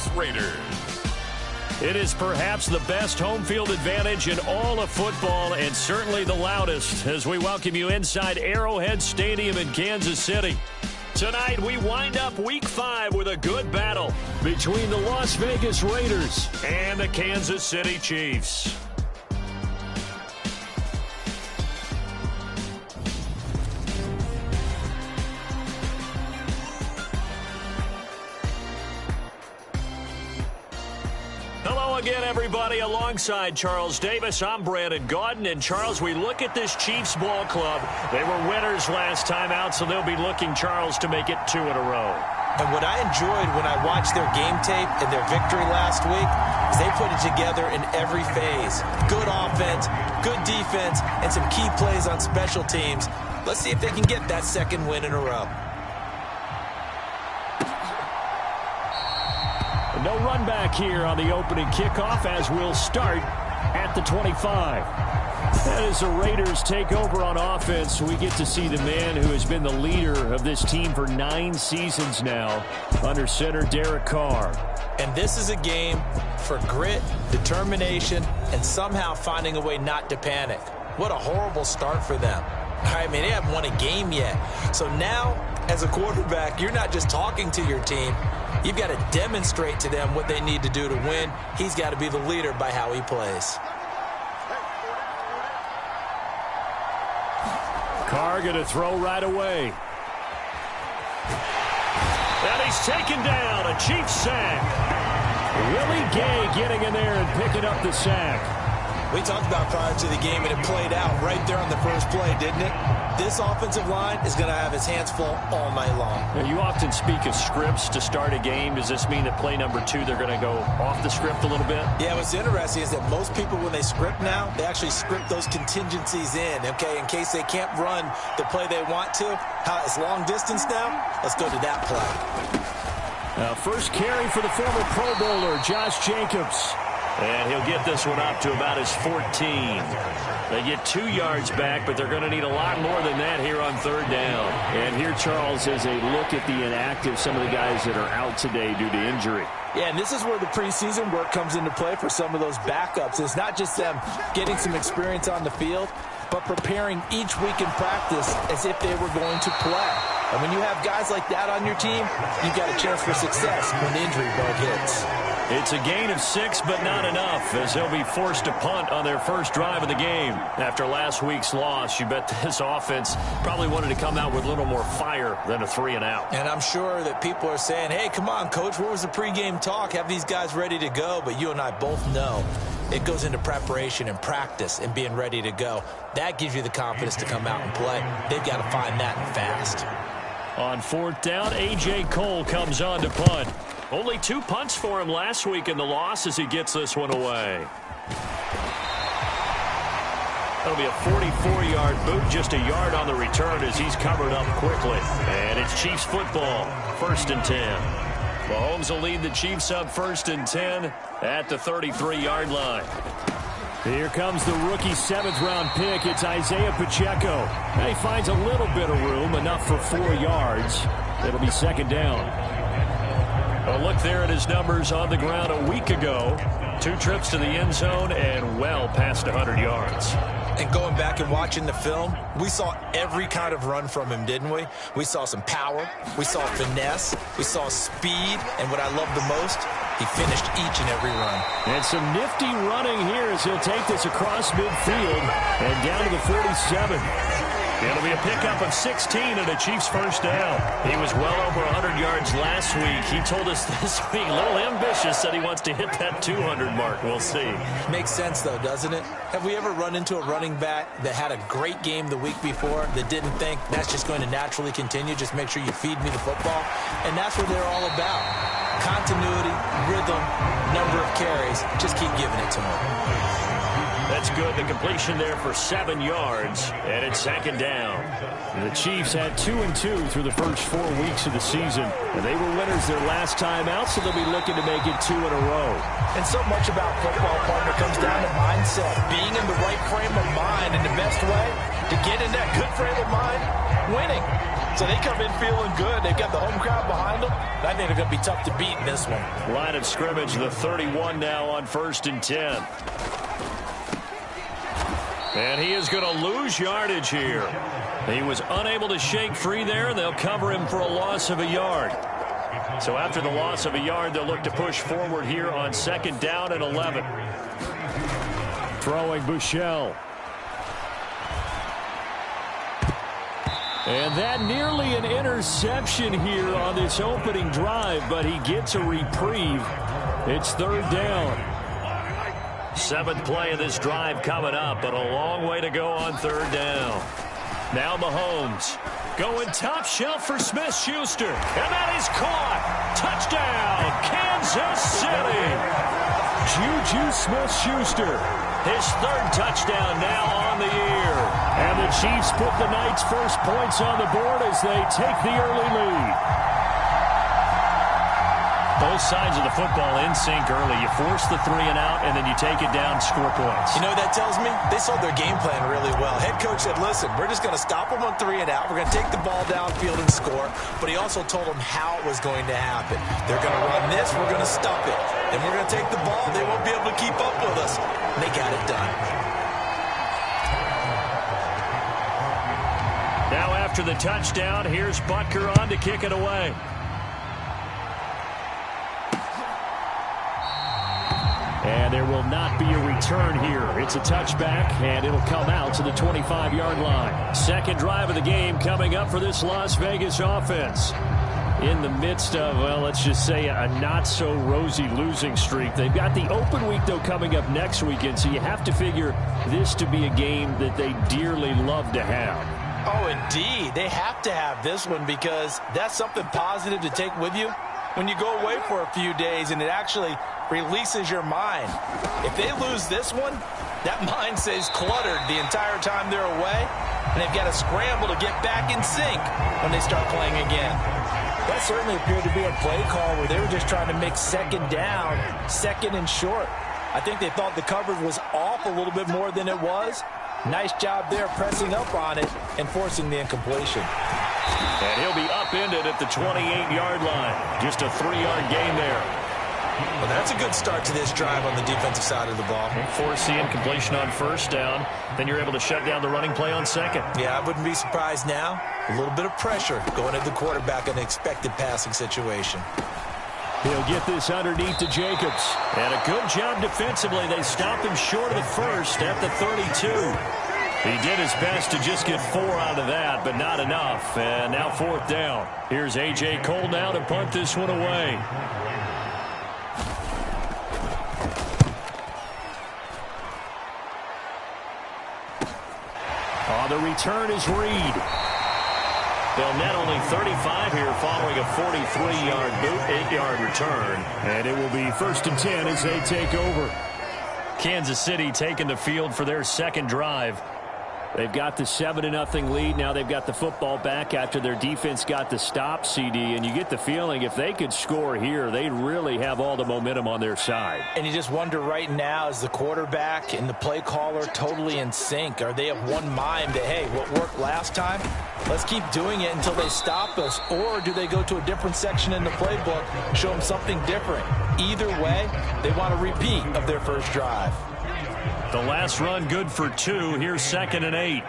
Vegas Raiders. It is perhaps the best home field advantage in all of football and certainly the loudest as we welcome you inside Arrowhead Stadium in Kansas City. Tonight, we wind up Week 5 with a good battle between the Las Vegas Raiders and the Kansas City Chiefs. Hello again, everybody. Alongside Charles Davis, I'm Brandon Gaudin. And, Charles, we look at this Chiefs ball club. They were winners last time out, so they'll be looking, Charles, to make it 2 in a row. And what I enjoyed when I watched their game tape and their victory last week is they put it together in every phase. Good offense, good defense, and some key plays on special teams. Let's see if they can get that second win in a row. No run back here on the opening kickoff as we'll start at the 25. And as the Raiders take over on offense, we get to see the man who has been the leader of this team for 9 seasons now, under center Derek Carr. And this is a game for grit, determination, and somehow finding a way not to panic. What a horrible start for them. I mean, they haven't won a game yet. So now, as a quarterback, you're not just talking to your team. You've got to demonstrate to them what they need to do to win. He's got to be the leader by how he plays. Carr going to throw right away. And he's taken down. A Chiefs sack. Willie Gay getting in there and picking up the sack. We talked about prior to the game, and it played out right there on the first play, didn't it? This offensive line is going to have his hands full all night long. Now, you often speak of scripts to start a game. Does this mean that play number 2, they're going to go off the script a little bit? Yeah, what's interesting is that most people, when they script now, they actually script those contingencies in, okay, in case they can't run the play they want to. It's long distance now. Let's go to that play. First carry for the former Pro Bowler, Josh Jacobs. And he'll get this one up to about his 14. They get 2 yards back, but they're going to need a lot more than that here on 3rd down. And here, Charles, is a look at the inactive, some of the guys that are out today due to injury. Yeah, and this is where the preseason work comes into play for some of those backups. It's not just them getting some experience on the field, but preparing each week in practice as if they were going to play. And when you have guys like that on your team, you've got a chance for success when the injury bug hits. It's a gain of 6, but not enough, as they'll be forced to punt on their first drive of the game. After last week's loss, you bet this offense probably wanted to come out with a little more fire than a 3-and-out. And I'm sure that people are saying, hey, come on, Coach, where was the pregame talk? Have these guys ready to go? But you and I both know it goes into preparation and practice and being ready to go. That gives you the confidence to come out and play. They've got to find that fast. On 4th down, A.J. Cole comes on to punt. Only 2 punts for him last week in the loss as he gets this one away. That'll be a 44-yard boot, just a yard on the return as he's covered up quickly. And it's Chiefs football, 1st and 10. Mahomes will lead the Chiefs up 1st and 10 at the 33-yard line. Here comes the rookie 7th-round pick. It's Isaiah Pacheco. And he finds a little bit of room, enough for 4 yards. It'll be 2nd down. A look there at his numbers on the ground a week ago. 2 trips to the end zone and well past 100 yards. And going back and watching the film, we saw every kind of run from him, didn't we? We saw some power, we saw finesse, we saw speed, and what I love the most, he finished each and every run. And some nifty running here as he'll take this across midfield and down to the 47. It'll be a pickup of 16 and a Chiefs first down. He was well over 100 yards last week. He told us this week, a little ambitious, said he wants to hit that 200 mark. We'll see. Makes sense, though, doesn't it? Have we ever run into a running back that had a great game the week before that didn't think that's just going to naturally continue? Just make sure you feed me the football. And that's what they're all about. Continuity, rhythm, number of carries. Just keep giving it to them. That's good. The completion there for 7 yards, and it's 2nd down. The Chiefs had 2-2 through the first 4 weeks of the season, and they were winners their last time out, so they'll be looking to make it 2 in a row. And so much about football, partner, comes down to mindset, being in the right frame of mind, and the best way to get in that good frame of mind, winning. So they come in feeling good. They've got the home crowd behind them. I think they're going to be tough to beat in this one. Line of scrimmage, the 31 now on 1st and 10. And he is going to lose yardage here. He was unable to shake free there. They'll cover him for a loss of a yard. So after the loss of a yard, they'll look to push forward here on 2nd down and 11. Throwing Buechele. And that nearly an interception here on this opening drive, but he gets a reprieve. It's 3rd down. 7th play of this drive coming up, but a long way to go on 3rd down. Now Mahomes going top shelf for Smith-Schuster. And that is caught. Touchdown, Kansas City. Juju Smith-Schuster. His 3rd touchdown now on the year. And the Chiefs put the Knights' first points on the board as they take the early lead. Both sides of the football in sync early. You force the 3 and out, and then you take it down, score points. You know what that tells me? They sold their game plan really well. Head coach said, listen, we're just going to stop them on 3 and out. We're going to take the ball downfield and score. But he also told them how it was going to happen. They're going to run this. We're going to stop it. And we're going to take the ball. They won't be able to keep up with us. And they got it done. Now after the touchdown, here's Butker on to kick it away. And there will not be a return here. It's a touchback, and it'll come out to the 25-yard line. 2nd drive of the game coming up for this Las Vegas offense. In the midst of, well, let's just say a not-so-rosy losing streak. They've got the open week, though, coming up next weekend, so you have to figure this to be a game that they dearly love to have. Oh, indeed. They have to have this one because that's something positive to take with you when you go away for a few days, and it actually releases your mind. If they lose this one, that mind stays cluttered the entire time they're away, and they've got to scramble to get back in sync when they start playing again. That certainly appeared to be a play call where they were just trying to make 2nd down, 2nd and short. I think they thought the coverage was off a little bit more than it was. Nice job there pressing up on it and forcing the incompletion. And he'll be upended at the 28-yard line. Just a 3-yard gain there. Well, that's a good start to this drive on the defensive side of the ball. Force the incompletion on 1st down. Then you're able to shut down the running play on 2nd. Yeah, I wouldn't be surprised now. A little bit of pressure going at the quarterback in an expected passing situation. He'll get this underneath to Jacobs. And a good job defensively. They stopped him short of the 1st at the 32. He did his best to just get 4 out of that, but not enough. And now 4th down. Here's A.J. Cole now to punt this one away. The return is Reed. They'll net only 35 here following a 43-yard boot, 8-yard return. And it will be 1st and 10 as they take over. Kansas City taking the field for their 2nd drive. They've got the 7-0 lead. Now they've got the football back after their defense got the stop, CD. And you get the feeling if they could score here, they'd really have all the momentum on their side. And you just wonder right now, is the quarterback and the play caller totally in sync? Are they of one mind that, hey, what worked last time, let's keep doing it until they stop us? Or do they go to a different section in the playbook, show them something different? Either way, they want a repeat of their first drive. The last run good for 2. Here's 2nd and 8.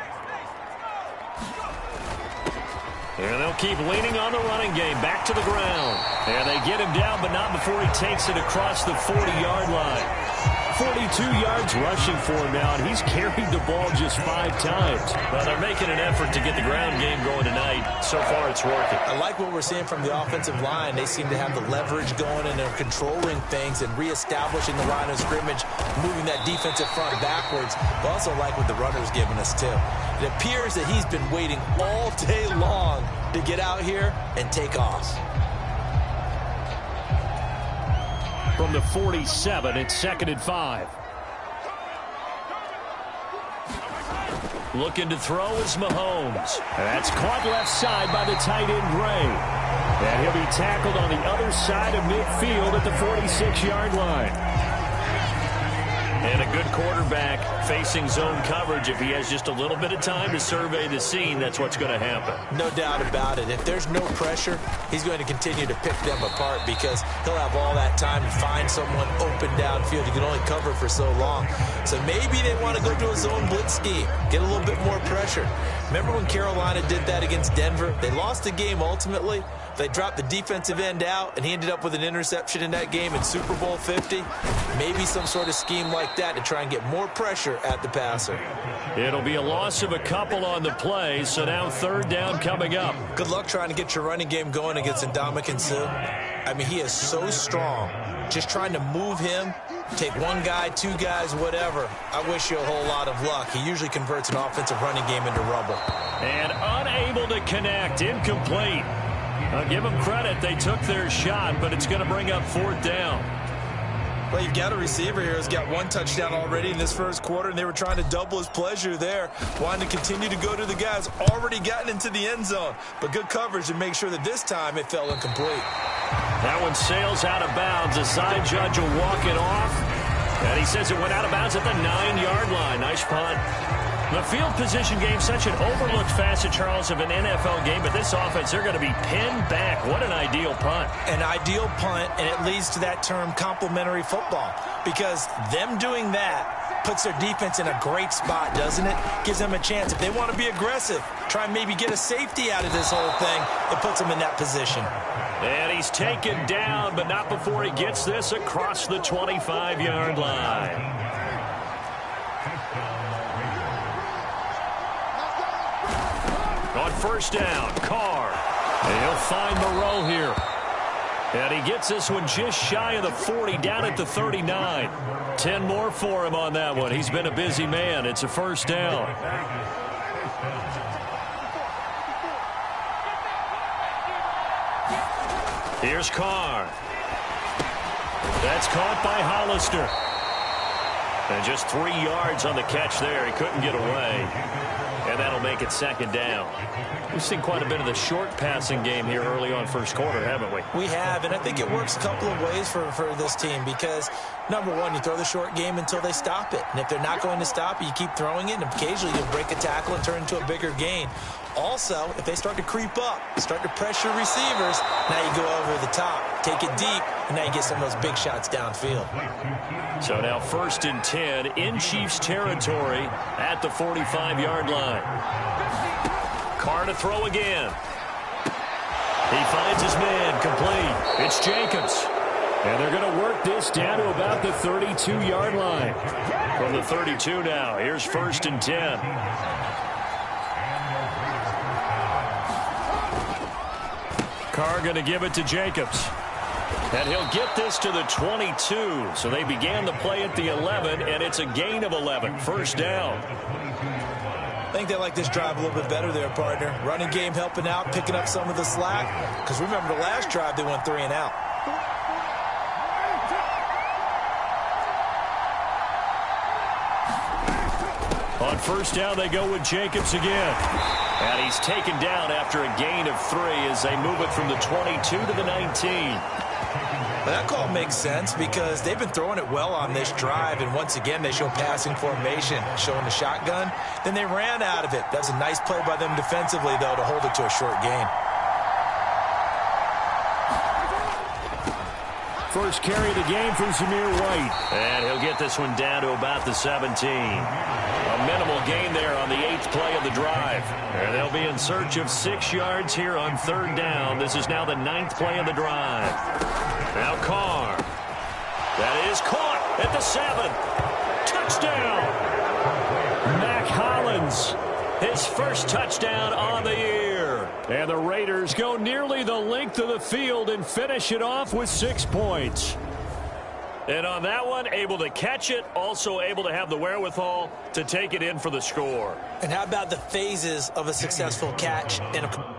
And they'll keep leaning on the running game. Back to the ground. And they get him down, but not before he takes it across the 40-yard line. 42 yards rushing for him now, and he's carried the ball just 5 times. Well, they're making an effort to get the ground game going tonight. So far, it's working. I like what we're seeing from the offensive line. They seem to have the leverage going, and they're controlling things and reestablishing the line of scrimmage, moving that defensive front backwards. But also like what the runner's giving us, too. It appears that he's been waiting all day long to get out here and take off. From the 47, it's 2nd and 5. Looking to throw is Mahomes. That's caught left side by the tight end, Gray. And he'll be tackled on the other side of midfield at the 46-yard line. And a good quarterback facing zone coverage. If he has just a little bit of time to survey the scene, that's what's going to happen. No doubt about it. If there's no pressure, he's going to continue to pick them apart because he'll have all that time to find someone open downfield. He can only cover for so long. So maybe they want to go to a zone blitz scheme, get a little bit more pressure. Remember when Carolina did that against Denver? They lost the game ultimately. They dropped the defensive end out, and he ended up with an interception in that game in Super Bowl 50. Maybe some sort of scheme like that to try and get more pressure at the passer. It'll be a loss of a couple on the play, so now third down coming up. Good luck trying to get your running game going against Ndamukong Suh. I mean, he is so strong. Just trying to move him, take one guy, two guys, whatever. I wish you a whole lot of luck. He usually converts an offensive running game into rubble. And unable to connect, incomplete. I'll give them credit. They took their shot, but it's going to bring up fourth down. Well, you've got a receiver here who's got one touchdown already in this first quarter, and they were trying to double his pleasure there, wanting to continue to go to the guys already gotten into the end zone. But good coverage to make sure that this time it fell incomplete. That one sails out of bounds. The side judge will walk it off, and he says it went out of bounds at the 9-yard line. Nice punt. The field position game, such an overlooked facet, Charles, of an NFL game, but this offense, they're going to be pinned back. What an ideal punt. An ideal punt, and it leads to that term complementary football, because them doing that puts their defense in a great spot, doesn't it? Gives them a chance. If they want to be aggressive, try and maybe get a safety out of this whole thing, it puts them in that position. And he's taken down, but not before he gets this across the 25-yard line. On first down, Carr. And he'll find Moreau here. And he gets this one just shy of the 40, down at the 39. 10 more for him on that one. He's been a busy man. It's a first down. Here's Carr. That's caught by Hollister. And just 3 yards on the catch there. He couldn't get away. And that'll make it second down. We've seen quite a bit of the short passing game here early on first quarter, haven't we? We have, and I think it works a couple of ways for this team because, number one, you throw the short game until they stop it. And if they're not going to stop it, you keep throwing it, and occasionally you'll break a tackle and turn into a bigger gain. Also, if they start to creep up, start to pressure receivers, now you go over the top, take it deep, and now you get some of those big shots downfield. So now first and 10 in Chiefs territory at the 45-yard line. Carr to throw again. He finds his man complete. It's Jacobs. And they're going to work this down to about the 32-yard line. From the 32 now, here's first and 10. Carr going to give it to Jacobs. And he'll get this to the 22. So they began the play at the 11, and it's a gain of 11. First down. I think they like this drive a little bit better there, partner. Running game helping out, picking up some of the slack. Because remember the last drive, they went 3 and out. On first down, they go with Jacobs again. And he's taken down after a gain of 3 as they move it from the 22 to the 19. Well, that call makes sense because they've been throwing it well on this drive, and once again they show passing formation, showing the shotgun. Then they ran out of it. That was a nice play by them defensively, though, to hold it to a short gain. First carry of the game from Zamir White. And he'll get this one down to about the 17. A minimal gain there on the 8th play of the drive. And they'll be in search of 6 yards here on third down. This is now the 9th play of the drive. Now Carr. That is caught at the 7. Touchdown. Mac Hollins. His first touchdown on the year. And the Raiders go nearly the length of the field and finish it off with 6 points. And on that one, able to catch it, also able to have the wherewithal to take it in for the score. And how about the phases of a successful catch in a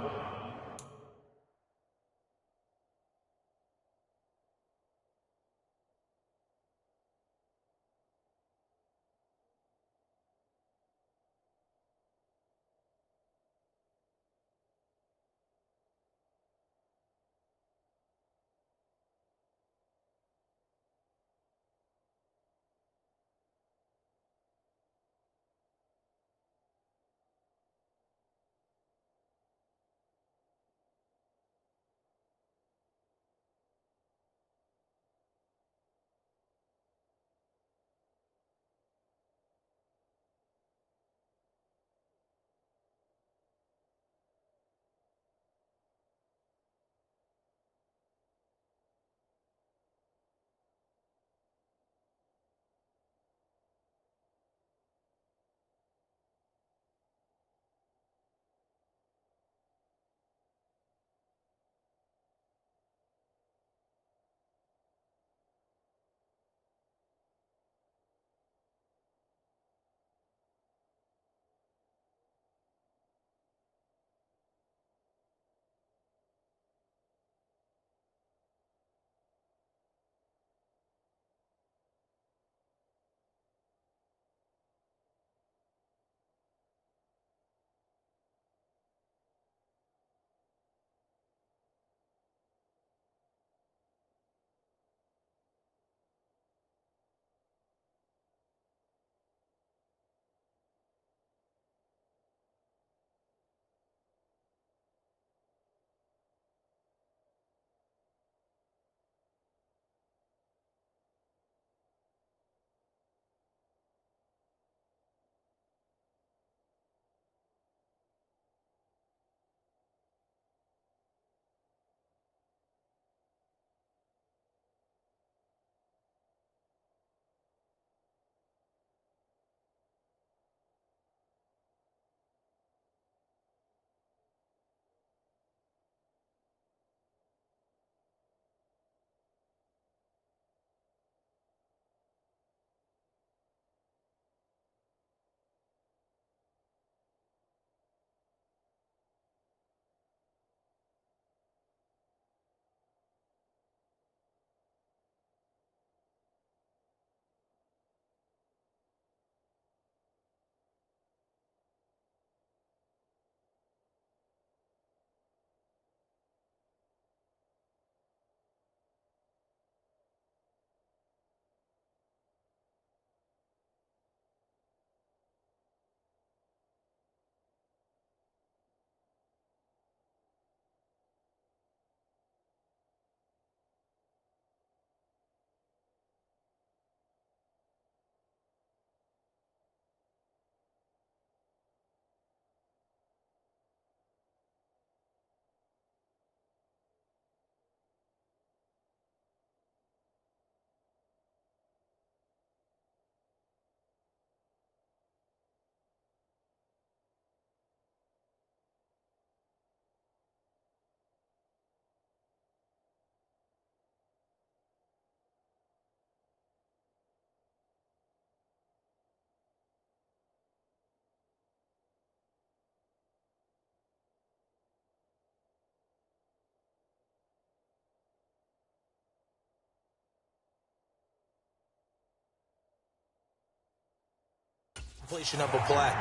Completion of a play.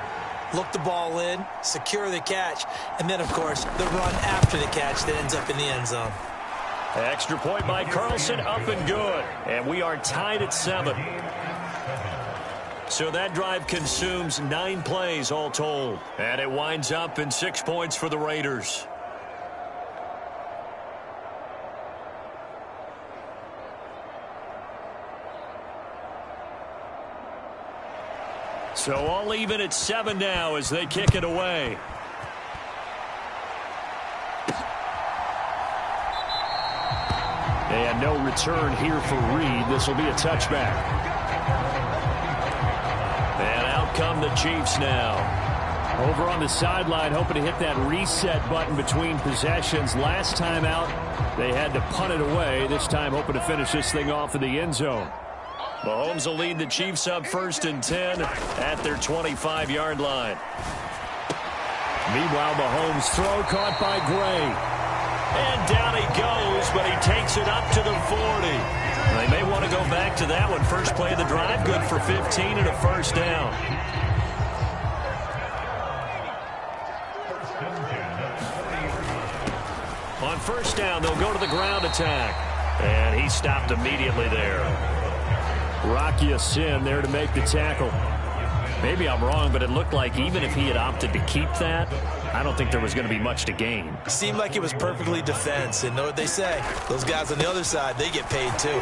Look the ball in, secure the catch, and then, of course, the run after the catch that ends up in the end zone. Extra point by Carlson, up and good. And we are tied at 7. So that drive consumes 9 plays all told. And it winds up in 6 points for the Raiders. So all even at 7 now as they kick it away. And no return here for Reed. This will be a touchback. And out come the Chiefs now. Over on the sideline, hoping to hit that reset button between possessions. Last time out, they had to punt it away. This time hoping to finish this thing off in the end zone. Mahomes will lead the Chiefs up 1st and 10 at their 25-yard line. Meanwhile, Mahomes' throw caught by Gray. And down he goes, but he takes it up to the 40. They may want to go back to that one. First play of the drive, good for 15 and a first down. On first down, they'll go to the ground attack. And he stopped immediately there. Rocky Sin there to make the tackle. Maybe I'm wrong, but it looked like even if he had opted to keep that, I don't think there was going to be much to gain. Seemed like it was perfectly defense, and know what they say. Those guys on the other side, they get paid too.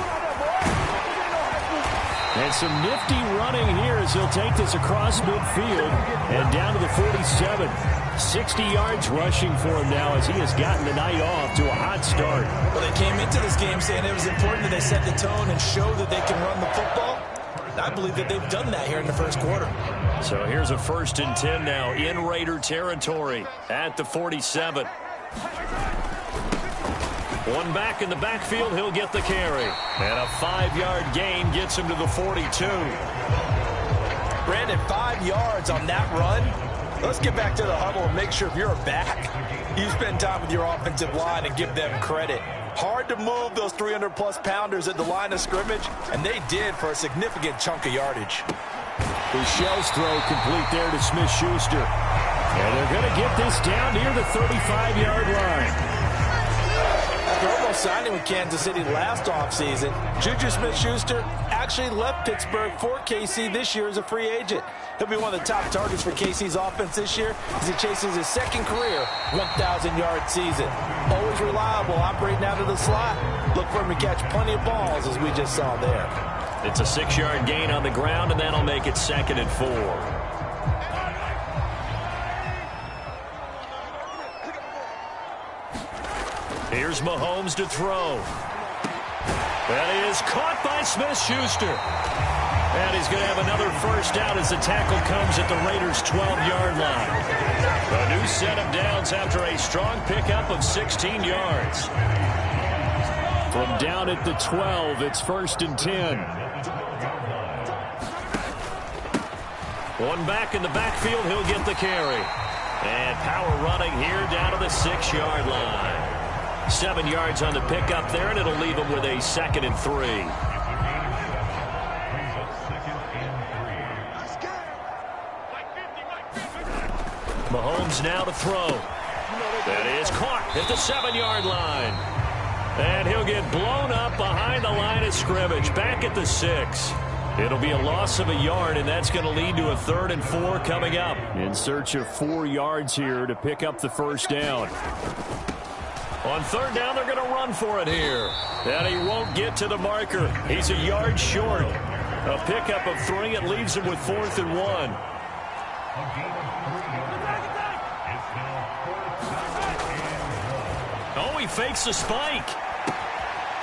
And some nifty running here as he'll take this across midfield and down to the 47. 60 yards rushing for him now as he has gotten the night off to a hot start. Well, they came into this game saying it was important that they set the tone and show that they can run the football. I believe that they've done that here in the first quarter. So here's a 1st and 10 now in Raider territory at the 47. One back in the backfield, he'll get the carry. And a 5-yard gain gets him to the 42. Brandon, 5 yards on that run. Let's get back to the huddle and make sure if you're a back, you spend time with your offensive line and give them credit. Hard to move those 300-plus pounders at the line of scrimmage, and they did for a significant chunk of yardage. Michel's throw complete there to Smith-Schuster. And they're going to get this down near the 35-yard line. After almost signing with Kansas City last offseason, Juju Smith-Schuster actually left Pittsburgh for KC this year as a free agent. He'll be one of the top targets for KC's offense this year as he chases his second career 1,000-yard season. Always reliable, operating out of the slot. Look for him to catch plenty of balls, as we just saw there. It's a 6-yard gain on the ground, and that'll make it 2nd and 4. Here's Mahomes to throw. That is caught by Smith-Schuster. And he's going to have another first down as the tackle comes at the Raiders' 12-yard line. A new set of downs after a strong pickup of 16 yards. From down at the 12, it's 1st and 10. One back in the backfield, he'll get the carry. And power running here down to the 6-yard line. 7 yards on the pickup there, and it'll leave him with a 2nd and 3. Mahomes now to throw. That is caught at the 7-yard line. And he'll get blown up behind the line of scrimmage, back at the 6. It'll be a loss of a yard, and that's going to lead to a 3rd and 4 coming up. In search of 4 yards here to pick up the first down. On 3rd down, they're going to run for it here. And he won't get to the marker. He's a yard short. A pickup of 3. It leaves him with 4th and 1. Oh, he fakes the spike.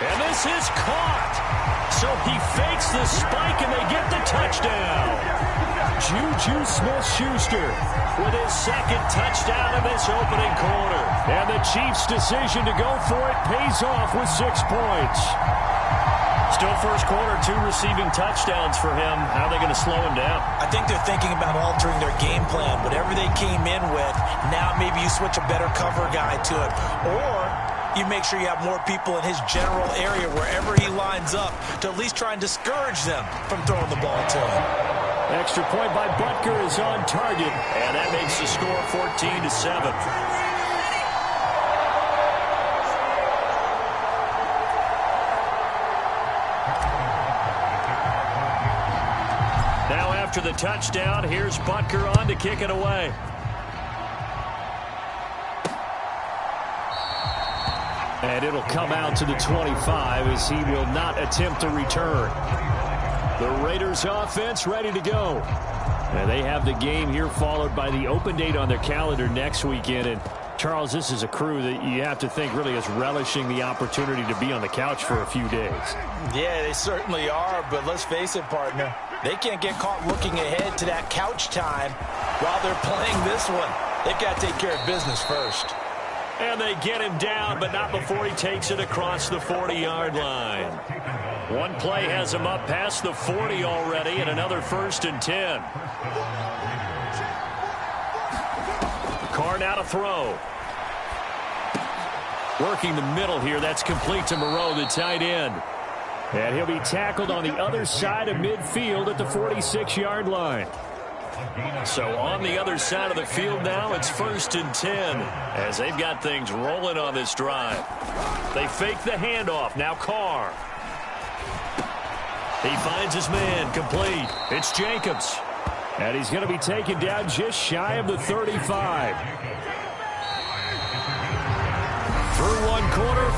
And this is caught. So he fakes the spike, and they get the touchdown. Juju Smith-Schuster with his 2nd touchdown in this opening quarter. And the Chiefs' decision to go for it pays off with 6 points. Still first quarter, 2 receiving touchdowns for him. How are they going to slow him down? I think they're thinking about altering their game plan. Whatever they came in with, now maybe you switch a better cover guy to it. Or you make sure you have more people in his general area wherever he lines up to at least try and discourage them from throwing the ball to him. Extra point by Butker is on target, and that makes the score 14-7. Now after the touchdown, here's Butker on to kick it away. And it'll come out to the 25 as he will not attempt a return. The Raiders offense ready to go. And they have the game here followed by the open date on their calendar next weekend. And Charles, this is a crew that you have to think really is relishing the opportunity to be on the couch for a few days. Yeah, they certainly are, but let's face it, partner. They can't get caught looking ahead to that couch time while they're playing this one. They've got to take care of business first. And they get him down, but not before he takes it across the 40-yard line. One play has him up past the 40 already, and another 1st and 10. Carr now to throw. Working the middle here, that's complete to Moreau, the tight end. And he'll be tackled on the other side of midfield at the 46-yard line. So on the other side of the field now, it's 1st and 10 as they've got things rolling on this drive. They fake the handoff. Now Carr. He finds his man complete. It's Jacobs. And he's going to be taken down just shy of the 35. Through one quarter,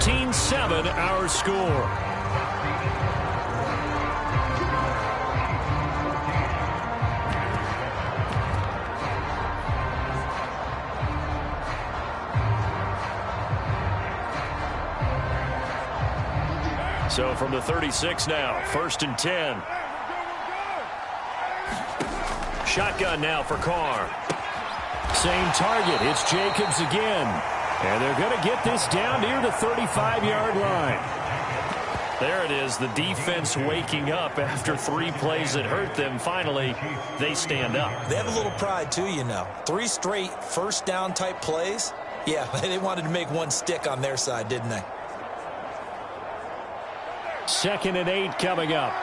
14-7 our score. So from the 36 now, 1st and 10. Shotgun now for Carr. Same target. It's Jacobs again. And they're going to get this down near the 35-yard line. There it is, the defense waking up after 3 plays that hurt them. Finally, they stand up. They have a little pride, too, you know. 3 straight first down type plays. Yeah, they wanted to make one stick on their side, didn't they? 2nd and 8 coming up.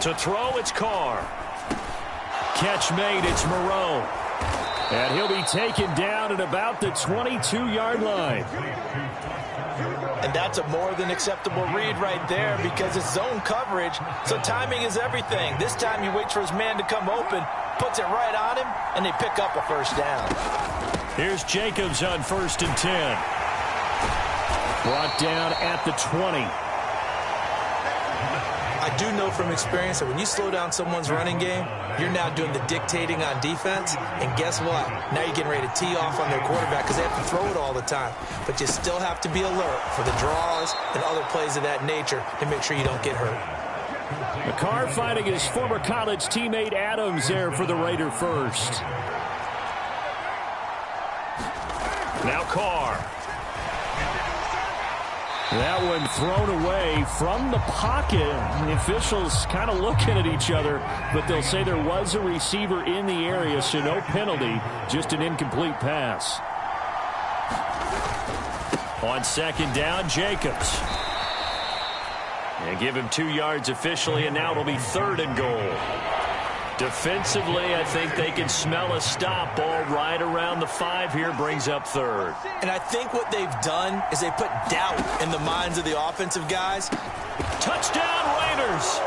To throw, it's Carr. Catch made, it's Moreau. And he'll be taken down at about the 22-yard line. And that's a more than acceptable read right there because it's zone coverage, so timing is everything. This time he waits for his man to come open, puts it right on him, and they pick up a first down. Here's Jacobs on 1st and 10. Brought down at the 20. I do know from experience that when you slow down someone's running game, you're now doing the dictating on defense. And guess what? Now you're getting ready to tee off on their quarterback because they have to throw it all the time. But you still have to be alert for the draws and other plays of that nature to make sure you don't get hurt. Carr finding his former college teammate Adams there for the Raider first. Now Carr. That one thrown away from the pocket. The officials kind of looking at each other, but they'll say there was a receiver in the area, so no penalty, just an incomplete pass. On 2nd down, Jacobs. And give him 2 yards officially, and now it'll be 3rd and goal. Defensively, I think they can smell a stop. Ball right around the 5 here, brings up 3rd. And I think what they've done is they put doubt in the minds of the offensive guys. Touchdown, Raiders!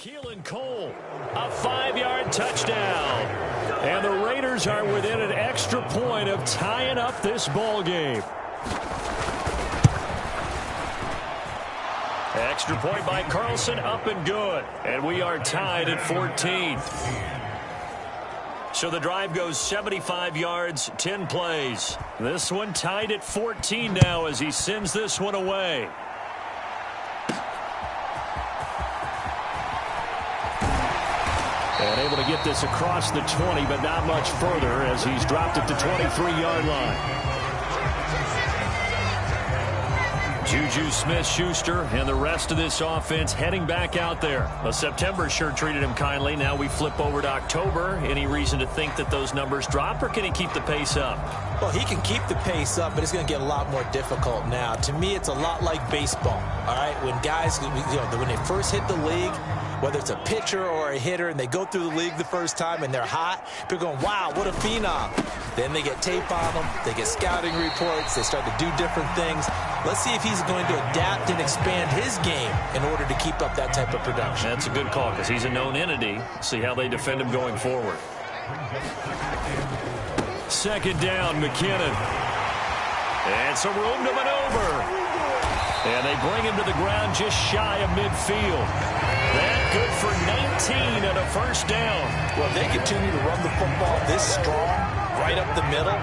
Keelan Cole, a 5-yard touchdown. And the Raiders are within an extra point of tying up this ball game. Extra point by Carlson, up and good. And we are tied at 14. So the drive goes 75 yards, 10 plays. This one tied at 14 now as he sends this one away. And able to get this across the 20, but not much further as he's dropped at the 23-yard line. Juju Smith-Schuster and the rest of this offense heading back out there. Well, September sure treated him kindly. Now we flip over to October. Any reason to think that those numbers drop, or can he keep the pace up? Well, he can keep the pace up, but it's going to get a lot more difficult now. To me, it's a lot like baseball, all right? When guys, when they first hit the league, whether it's a pitcher or a hitter, and they go through the league the first time and they're hot, people are going, wow, what a phenom. Then they get tape on them, they get scouting reports, they start to do different things. Let's see if he's going to adapt and expand his game in order to keep up that type of production. That's a good call because he's a known entity. See how they defend him going forward. Second down, McKinnon. And some room to maneuver. And they bring him to the ground just shy of midfield. That good for 19 and a first down. Well, if they continue to run the football this strong, right up the middle,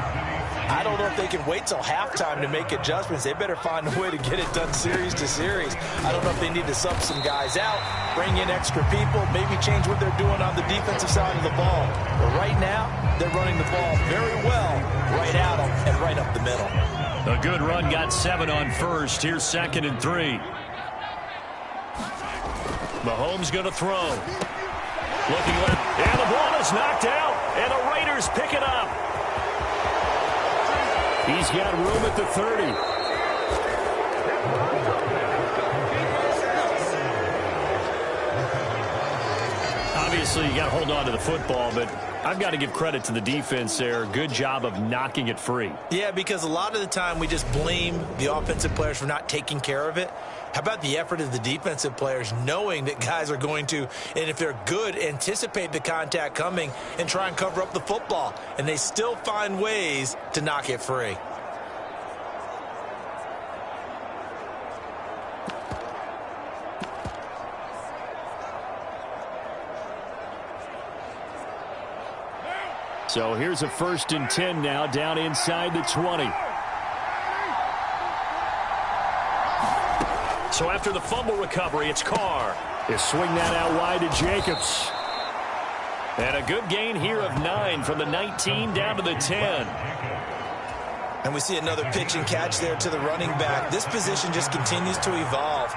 I don't know if they can wait till halftime to make adjustments. They better find a way to get it done series to series. I don't know if they need to sub some guys out, bring in extra people, maybe change what they're doing on the defensive side of the ball. But right now, they're running the ball very well right at them and right up the middle. A good run, got 7 on first. Here's 2nd and 3. Mahomes going to throw. Looking left, and the ball is knocked out, and the Raiders pick it up. He's got room at the 30. Obviously, you got to hold on to the football, but I've got to give credit to the defense there. Good job of knocking it free. Yeah, because a lot of the time we just blame the offensive players for not taking care of it. How about the effort of the defensive players knowing that guys are going to, and if they're good, anticipate the contact coming and try and cover up the football. And they still find ways to knock it free. So here's a 1st and 10 now, down inside the 20. So after the fumble recovery, it's Carr. They swing that out wide to Jacobs. And a good gain here of 9 from the 19 down to the 10. And we see another pitch and catch there to the running back. This position just continues to evolve.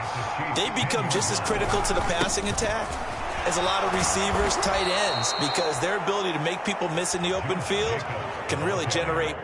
They become just as critical to the passing attack as a lot of receivers, tight ends, because their ability to make people miss in the open field can really generate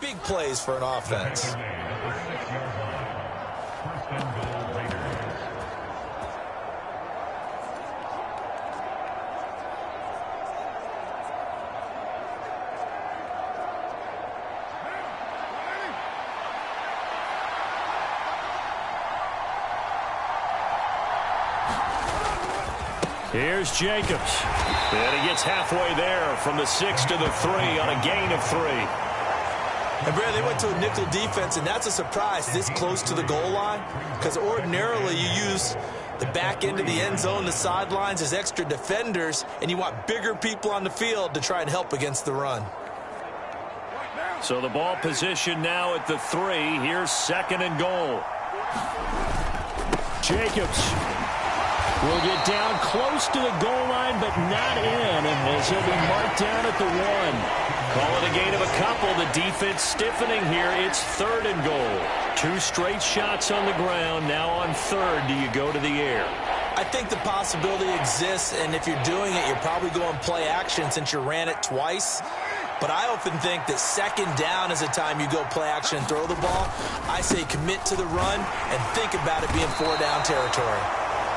big plays for an offense. Here's Jacobs. And he gets halfway there from the 6 to the 3 on a gain of 3. And Brad, they went to a nickel defense, and that's a surprise this close to the goal line, because ordinarily you use the back end of the end zone, the sidelines as extra defenders, and you want bigger people on the field to try and help against the run. So the ball position now at the 3. Here's 2nd and goal. Jacobs will get down close to the goal line, but not in, as he'll be marked down at the 1. Call it a gain of a couple. The defense stiffening here. It's 3rd and goal. 2 straight shots on the ground. Now on 3rd, do you go to the air? I think the possibility exists, and if you're doing it, you're probably going play action since you ran it twice. But I often think that 2nd down is a time you go play action and throw the ball. I say commit to the run and think about it being 4-down territory.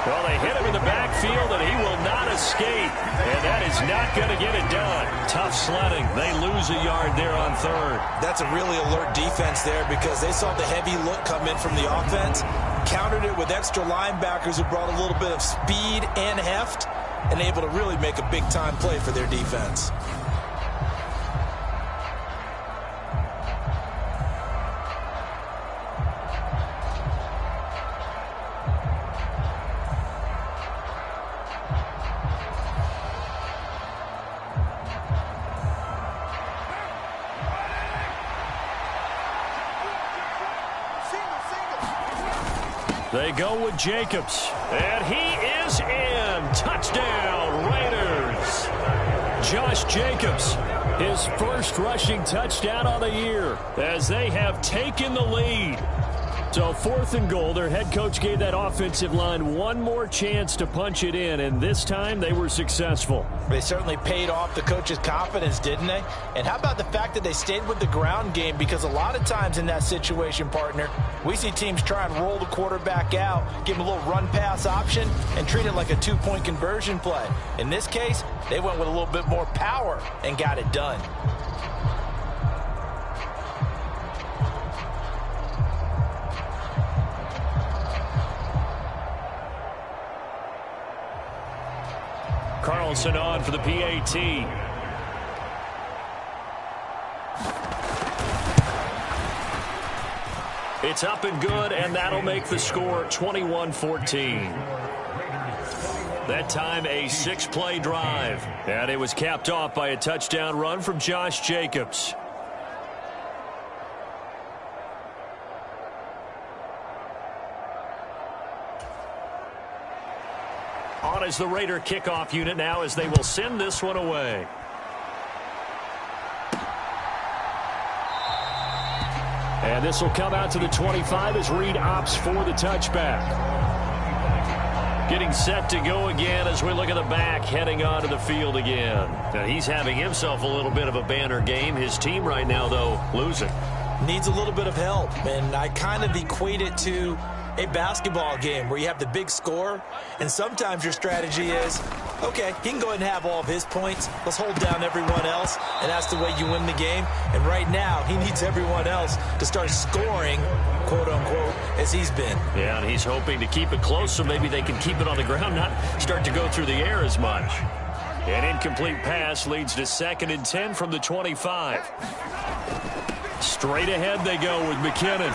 Well, they hit him in the backfield, and he will not escape. And that is not going to get it done. Tough sledding. They lose a yard there on 3rd. That's a really alert defense there because they saw the heavy look come in from the offense, countered it with extra linebackers who brought a little bit of speed and heft, and able to really make a big-time play for their defense. They go with Jacobs, and he is in. Touchdown, Raiders. Josh Jacobs, his first rushing touchdown of the year, as they have taken the lead. So 4th and goal, their head coach gave that offensive line one more chance to punch it in, and this time they were successful. They certainly paid off the coach's confidence, didn't they? And how about the fact that they stayed with the ground game? Because a lot of times in that situation, partner, we see teams try and roll the quarterback out, give him a little run-pass option, and treat it like a 2-point conversion play. In this case, they went with a little bit more power and got it done. Carlson on for the PAT. It's up and good, and that'll make the score 21-14. That time a 6-play drive, and it was capped off by a touchdown run from Josh Jacobs. On is the Raider kickoff unit now as they will send this one away. And this will come out to the 25 as Reed opts for the touchback. Getting set to go again as we look at the back heading onto the field again. Now he's having himself a little bit of a banner game. His team right now, though, losing. Needs a little bit of help, and I kind of equate it to a basketball game where you have the big score, and sometimes your strategy is, okay, he can go ahead and have all of his points. Let's hold down everyone else, and that's the way you win the game. And right now, he needs everyone else to start scoring, quote-unquote, as he's been. Yeah, and he's hoping to keep it close so maybe they can keep it on the ground, not start to go through the air as much. An incomplete pass leads to 2nd and 10 from the 25. Straight ahead they go with McKinnon.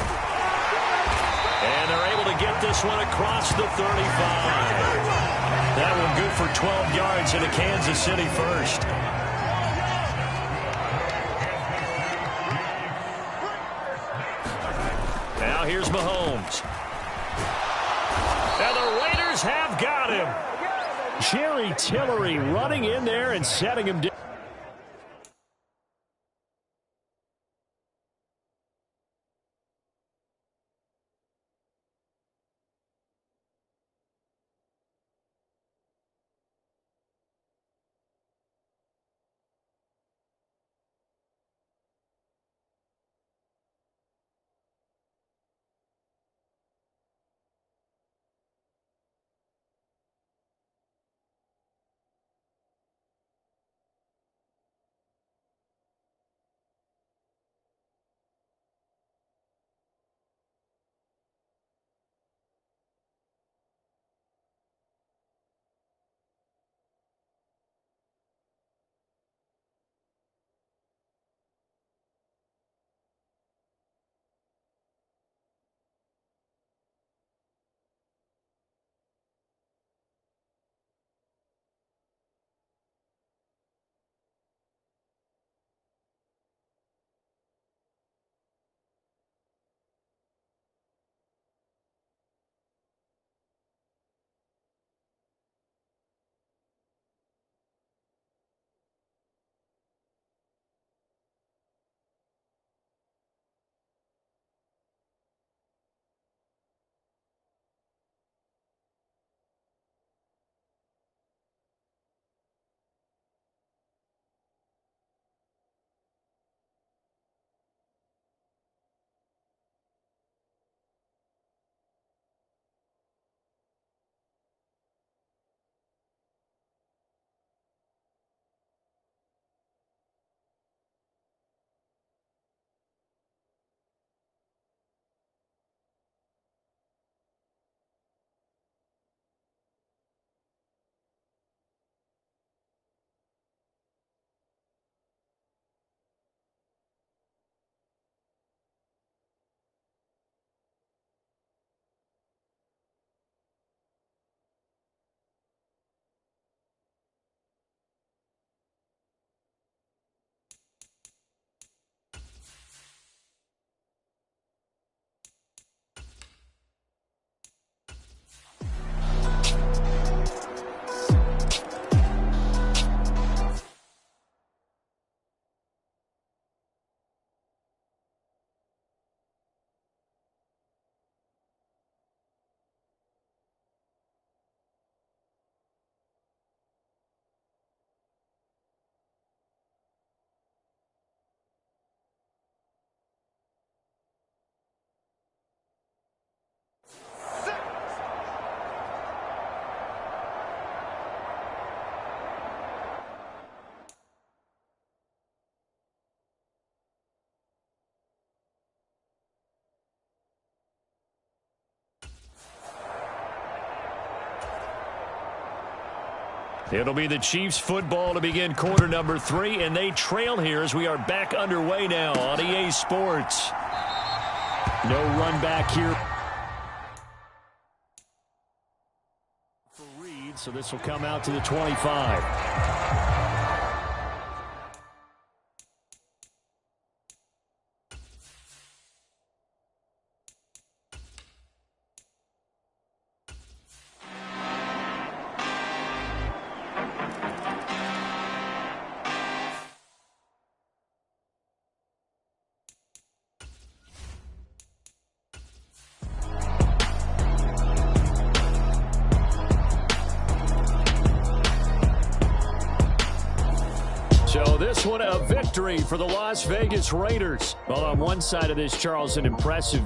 And they're able to get this one across the 35. That one good for 12 yards and a Kansas City first. Now here's Mahomes. And the Raiders have got him. Jerry Tillery running in there and setting him down. It'll be the Chiefs football to begin quarter number 3, and they trail here as we are back underway now on EA Sports. No run back here for Reed, so this will come out to the 25. So this one a victory for the Las Vegas Raiders. Well, on one side of this, Charles, an impressive